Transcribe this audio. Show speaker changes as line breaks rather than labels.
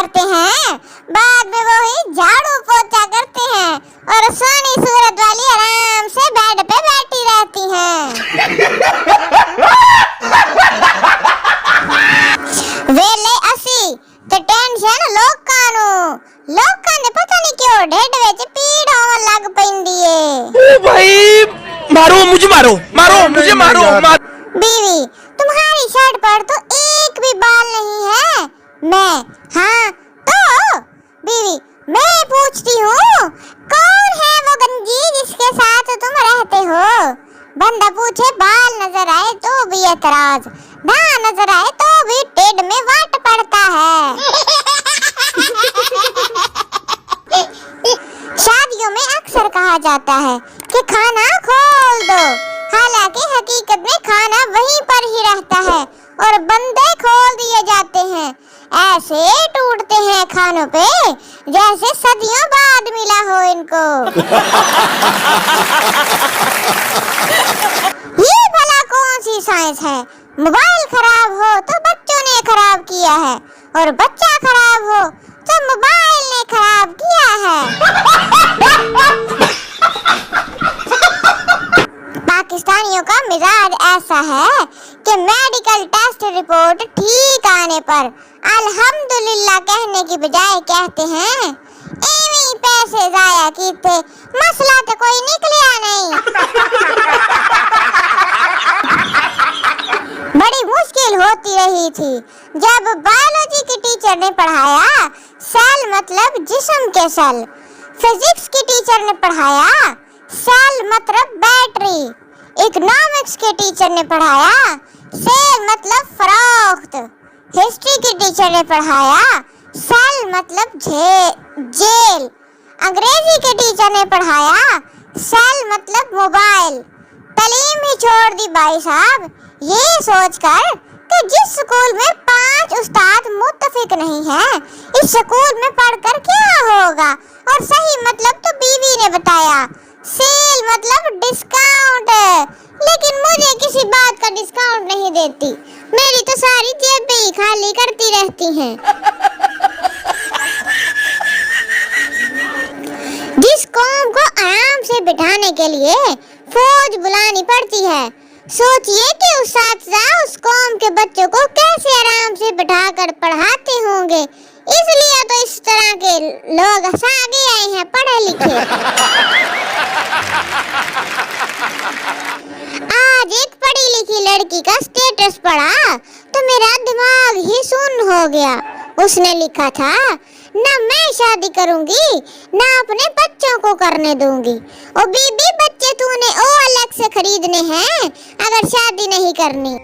करते हैं, बाद में वो ही झाड़ू पोछा करते हैं और सोनी सूरत वाली आराम से बेड पे बैठी रहती हैं। वेले असी ते टेंशन लोकां ने पता नहीं क्यों ढेड विच पीड़ होवन लग पैंदी है।
ओ भाई मुझे मारो।
बीवी, तुम्हारी शर्ट पर तो एक भी बाल नहीं है। हाँ तो बीवी, मैं पूछती हूँ, कौन है वो गंजी जिसके साथ तुम रहते हो? बंदा पूछे बाल नजर आए तो भी एतराज, ना नजर आए तो भी टेढ़ में वाट पड़ता है। शादियों में अक्सर कहा जाता है कि खाना खोल दो, हालांकि हकीकत में खाना वहीं पर ही रहता है और बंदे खोल दिए जाते हैं। ऐसे टूटते हैं खानों पे जैसे सदियों बाद मिला हो इनको। ये भला कौन सी साइंस है? मोबाइल खराब हो तो बच्चों ने खराब किया है और बच्चा खराब हो तो मोबाइल ने खराब किया है। पाकिस्तानियों का मिजाज ऐसा है कि मेडिकल टेस्ट रिपोर्ट ठीक आने पर अल्हम्दुलिल्लाह कहने की बजाय कहते हैं एवं पैसे जाया कीते, मसला तो कोई निकलिया नहीं। बड़ी मुश्किल होती रही थी जब बायोलॉजी की टीचर ने पढ़ाया सेल मतलब जिस्म के सेल, फिजिक्स की टीचर ने पढ़ाया सेल मतलब बैटरी, इकोनॉमिक्स के टीचर ने पढ़ाया सेल मतलब फरोख्त, हिस्ट्री की टीचर ने पढ़ाया सेल मतलब जेल, अंग्रेजी के टीचर ने पढ़ाया सेल मतलब मोबाइल। तालीम ही छोड़ दी भाई साहब ये सोचकर कि जिस स्कूल में 5 उस्ताद मुत्तफिक नहीं है, इस स्कूल में पढ़कर क्या होगा। और सही मतलब तो बीवी ने बताया, सेल मतलब डिस्काउंट, लेकिन मुझे किसी बात का डिस्काउंट नहीं देती, मेरी तो सारी जेबें ही खाली करती रहती हैं। जिस कौम को आराम से बिठाने के लिए फौज बुलानी पड़ती है, सोचिए कि उस्ताद उस कौम के बच्चों को कैसे आराम से बिठाकर पढ़ाते होंगे। इसलिए तो इस तरह के लोग आगे आए हैं पढ़े लिखे। आज एक पढ़ी लिखी लड़की का स्टेटस पढ़ा तो मेरा दिमाग ही सुन्न हो गया। उसने लिखा था, ना मैं शादी करूंगी ना अपने बच्चों को करने दूंगी। ओ बीबी, बच्चे तूने ओ अलग से खरीदने हैं अगर शादी नहीं करनी।